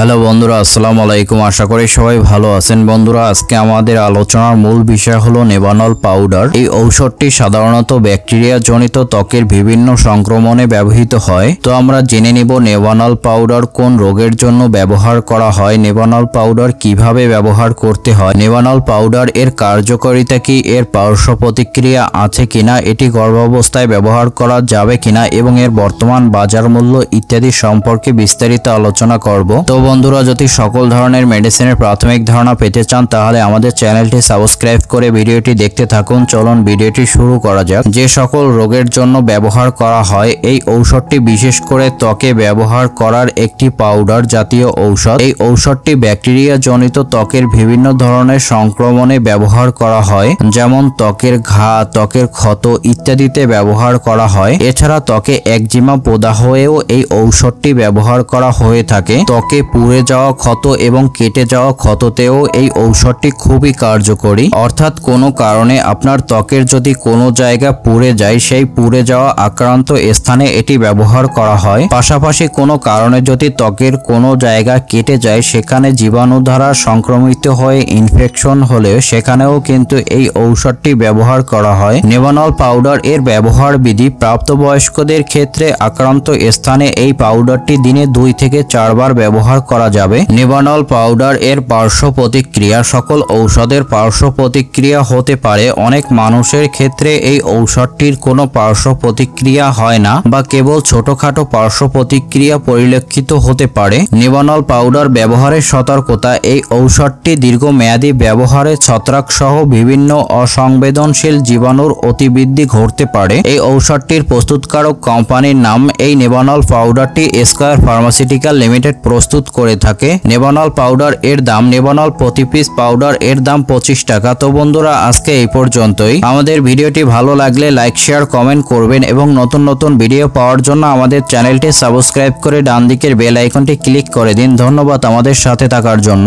Hello বন্ধুরা, আসসালামু আলাইকুম। আশা করি সবাই ভালো আছেন। বন্ধুরা, আজকে আমাদের আলোচনার মূল বিষয় হলো নেভানল পাউডার। এই ঔষধটি সাধারণত ব্যাকটেরিয়া জনিত ত্বকের বিভিন্ন সংক্রমণে ব্যবহৃত হয়। তো আমরা জেনে নিব নেভানল পাউডার কোন রোগের জন্য ব্যবহার করা হয়, নেভানল পাউডার কিভাবে ব্যবহার করতে হয়, নেভানল পাউডার এর কার্যকারিতা কি, এর পার্শ্ব প্রতিক্রিয়া আছে কিনা, এটি গর্ভাবস্থায় ব্যবহার করা যাবে কিনা এবং এর বর্তমান বাজার মূল্য ইত্যাদি সম্পর্কে বিস্তারিত আলোচনা করব। তো বন্ধুরা, যদি সকল ধরনের মেডিসিনের প্রাথমিক ধারণা পেতে চান তাহলে আমাদের চ্যানেলটি সাবস্ক্রাইব করে ভিডিওটি দেখতে থাকুন। চলুন ভিডিওটি শুরু করা যাক। যে সকল রোগের জন্য ব্যবহার করা হয়, এই ঔষধটি বিশেষ করে ত্বকে ব্যবহার করার একটি পাউডার জাতীয় ঔষধ। এই ঔষধটি ব্যাকটেরিয়া জনিত ত্বকের বিভিন্ন ধরনের সংক্রমণে ব্যবহার করা হয়, যেমন ত্বকের ঘা, ত্বকের ক্ষত ইত্যাদিতে ব্যবহার করা হয়। এছাড়া ত্বকে একজিমা, প্রদাহেও এই ঔষধটি ব্যবহার করা হয়ে থাকে। ত্বকে পুড়ে যাওয়া ক্ষত এবং কেটে যাওয়া ক্ষততেও এই ঔষধটি খুবই কার্যকরী। অর্থাৎ কোনো কারণে আপনার ত্বকের যদি কোনো জায়গা পুড়ে যায়, সেই পুড়ে যাওয়া আক্রান্ত স্থানে এটি ব্যবহার করা হয়। পাশাপাশি কোনো কারণে যদি ত্বকের কোনো জায়গা কেটে যায়, সেখানে জীবাণু দ্বারা সংক্রমিত হয়ে ইনফেকশন হলে সেখানেও কিন্তু এই ঔষধটি ব্যবহার করা হয়। নেভানল পাউডার এর ব্যবহার বিধি: প্রাপ্তবয়স্কদের ক্ষেত্রে আক্রান্ত স্থানে এই পাউডারটি দিনে 2 থেকে 4 বার ব্যবহার করা যাবে। নেভানল পাউডার এর পার্শ্ব প্রতিক্রিয়া: সকল ঔষধের পার্শ্ব প্রতিক্রিয়া হতে পারে। অনেক মানুষের ক্ষেত্রে এই ঔষধটির কোনো পার্শ্ব প্রতিক্রিয়া হয় না বা কেবল ছোটখাটো পার্শ্ব প্রতিক্রিয়া পরিলক্ষিত হতে পারে। নেভানল পাউডার ব্যবহারের সতর্কতা: এই ঔষধটি দীর্ঘমেয়াদী ব্যবহারে ছত্রাক সহ বিভিন্ন অসংবেদনশীল জীবাণুর অতিবৃদ্ধি ঘটতে পারে। এই ঔষধটির প্রস্তুতকারক কোম্পানির নাম। এই নেভানল পাউডারটি স্কয়ার ফার্মাসিউটিক্যাল লিমিটেড প্রস্তুত করে থাকে। নেভানল পাউডার এর দাম: নেভানল প্রতি পিস পাউডার এর দাম 25 টাকা। তো বন্ধুরা, আজকে এই পর্যন্তই। আমাদের ভিডিওটি ভালো লাগলে লাইক, শেয়ার, কমেন্ট করবেন এবং নতুন নতুন ভিডিও পাওয়ার জন্য আমাদের চ্যানেলটি সাবস্ক্রাইব করে ডান দিকের বেল আইকনটি ক্লিক করে দিন। ধন্যবাদ আমাদের সাথে থাকার জন্য।